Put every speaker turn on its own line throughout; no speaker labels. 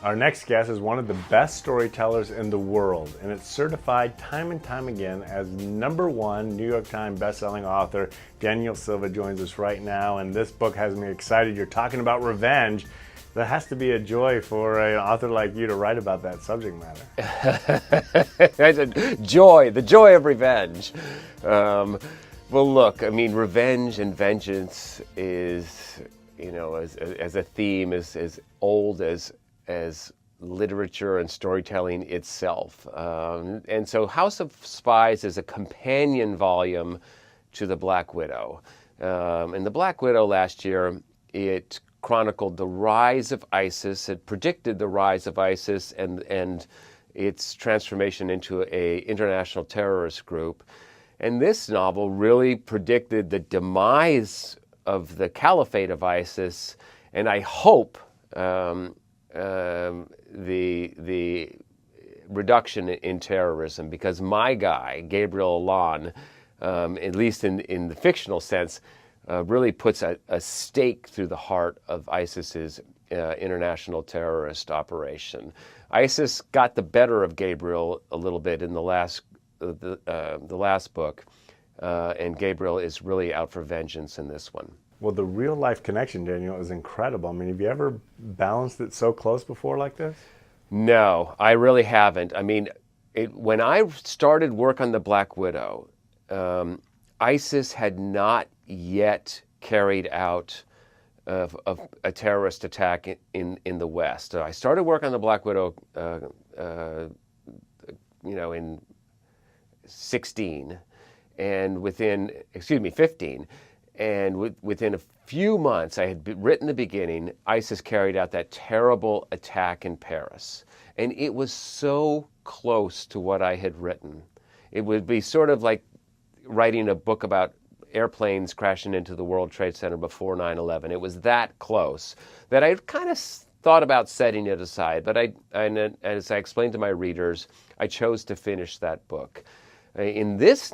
Our next guest is one of the best storytellers in the world, and it's certified time and time again as #1 New York Times bestselling author. Daniel Silva joins us right now, and this book has me excited. You're talking about revenge. That has to be a joy for an author like you to write about that subject matter.
Joy, the joy of revenge. Well, look, I mean, revenge and vengeance is, as a theme, is as old as literature and storytelling itself. And so House of Spies is a companion volume to The Black Widow. In The Black Widow last year, it chronicled the rise of ISIS. It predicted the rise of ISIS and its transformation into an international terrorist group. And this novel really predicted the demise of the caliphate of ISIS, and I hope the reduction in terrorism, because my guy, Gabriel Allon, at least in the fictional sense, really puts a stake through the heart of ISIS's international terrorist operation. ISIS got the better of Gabriel a little bit in the last book, and Gabriel is really out for vengeance in this one.
Well, the real life connection, Daniel, is incredible. I mean, have you ever balanced it so close before like this?
No, I really haven't. I mean, when I started work on The Black Widow, ISIS had not yet carried out a terrorist attack in the West. So I started work on The Black Widow, in 16, and within 15. And within a few months, I had written the beginning, ISIS carried out that terrible attack in Paris. And it was so close to what I had written. It would be sort of like writing a book about airplanes crashing into the World Trade Center before 9/11. It was that close that I kind of thought about setting it aside. But as I explained to my readers, I chose to finish that book. In this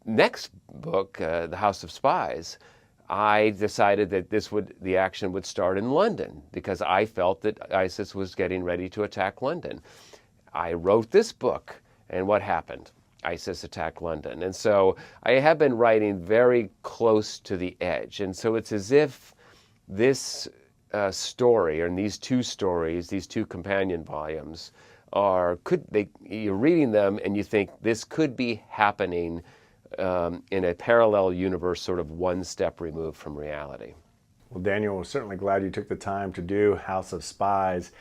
next book, The House of Spies, I decided that the action would start in London because I felt that ISIS was getting ready to attack London. I wrote this book, and what happened? ISIS attacked London. And so I have been writing very close to the edge. And so it's as if this story, and these two stories, these two companion volumes, you're reading them and you think this could be happening in a parallel universe, sort of one step removed from reality.
Well, Daniel, we're certainly glad you took the time to do House of Spies.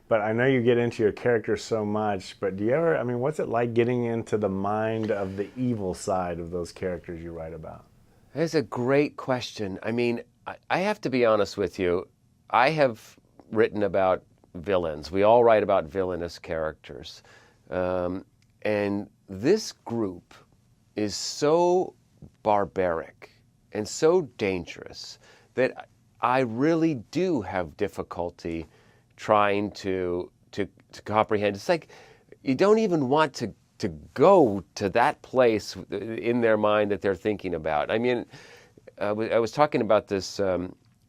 But I know you get into your characters so much, but what's it like getting into the mind of the evil side of those characters you write about?
That's a great question. I mean, I have to be honest with you. I have written about villains. We all write about villainous characters. And this group is so barbaric and so dangerous that I really do have difficulty trying to comprehend. It's like you don't even want to go to that place in their mind that they're thinking about. I mean, I was talking about this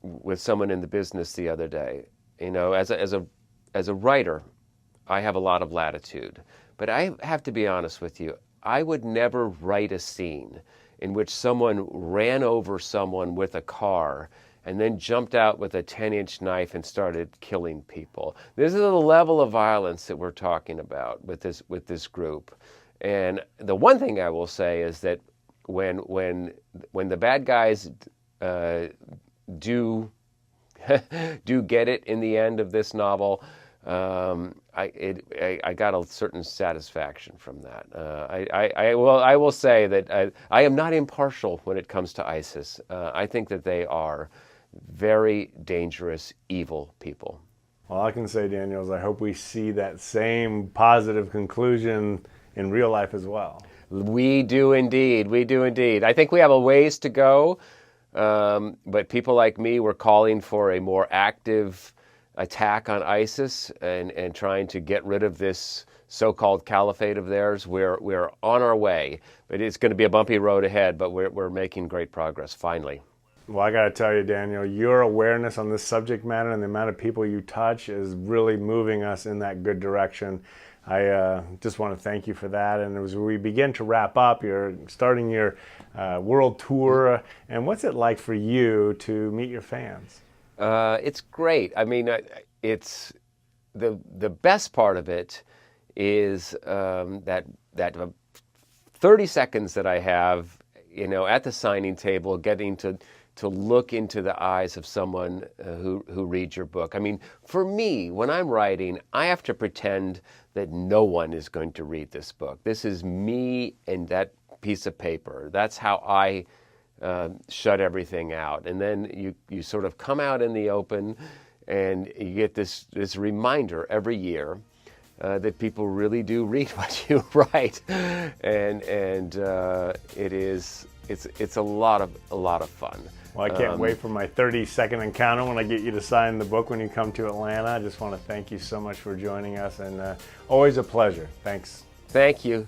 with someone in the business the other day. As a writer, I have a lot of latitude, but I have to be honest with you. I would never write a scene in which someone ran over someone with a car and then jumped out with a 10-inch knife and started killing people. This is the level of violence that we're talking about with this group. And the one thing I will say is that when the bad guys do get it in the end of this novel, I got a certain satisfaction from that. I will say that I am not impartial when it comes to ISIS. I think that they are very dangerous, evil people.
All I can say, Daniel, is I hope we see that same positive conclusion in real life as well.
We do indeed. We do indeed. I think we have a ways to go, but people like me were calling for a more active attack on ISIS and trying to get rid of this so-called caliphate of theirs. We're on our way, but it's going to be a bumpy road ahead, but we're making great progress finally.
Well, I got to tell you, Daniel, your awareness on this subject matter and the amount of people you touch is really moving us in that good direction. I just want to thank you for that. And as we begin to wrap up, you're starting your world tour. And what's it like for you to meet your fans?
It's great. I mean, it's the best part of it is that 30 seconds that I have, at the signing table, getting to look into the eyes of someone who reads your book. I mean, for me, when I'm writing, I have to pretend that no one is going to read this book. This is me and that piece of paper. That's how I shut everything out. And then you sort of come out in the open, and you get this reminder every year that people really do read what you write, and it's a lot of fun.
Well, I can't wait for my 30-second encounter when I get you to sign the book when you come to Atlanta. I just want to thank you so much for joining us, and always a pleasure. Thanks.
Thank you.